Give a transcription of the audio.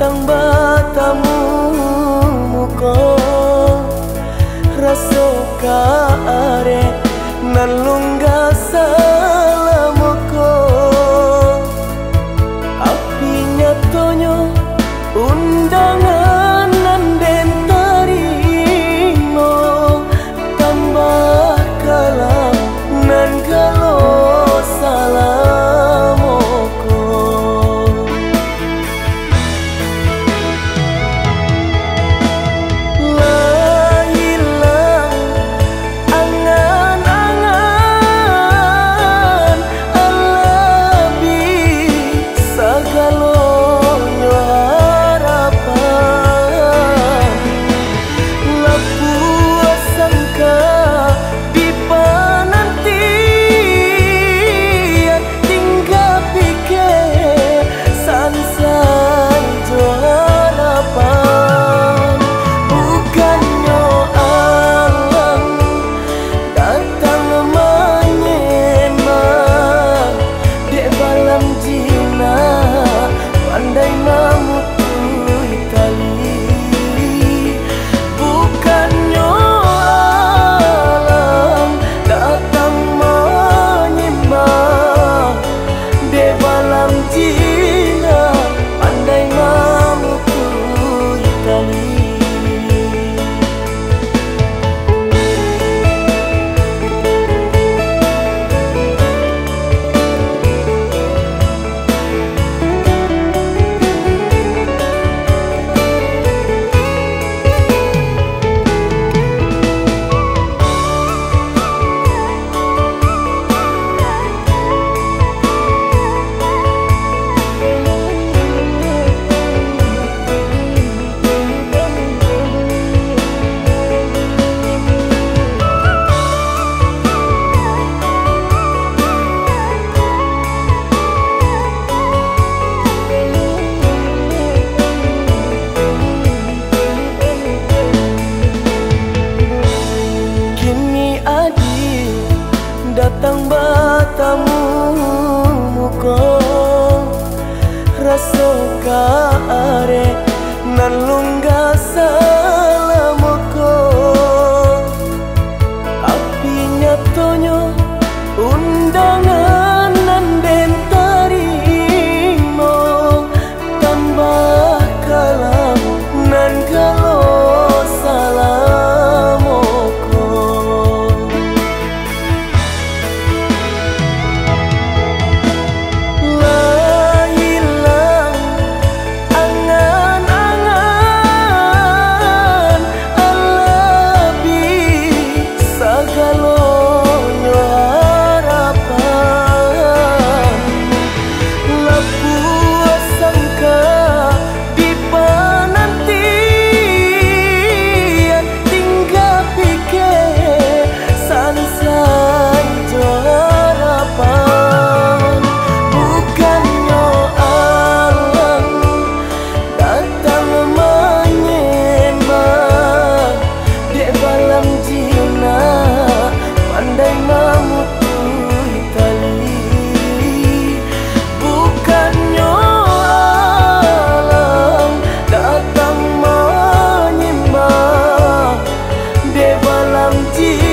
datang bertamu muka rasa kaare nan lungga salamoko api nyatonyo undangan nan den tarimo tambah kalam nan galo salamoko la hilang angan-angan alabi sagalonyo harapan lapu sangka di panantian tinggal pikir sansai jo harapan bukannya alam datang menyembah di balam jina pandai mamutui tali bukannya alam datang menyembah di balam jina pandai mamutui tali. Datang bertamu muka rasa kaare nan lungga salamoko api nyatonyo undangan nan den tarimo tambah kalam nan galo salamoko Di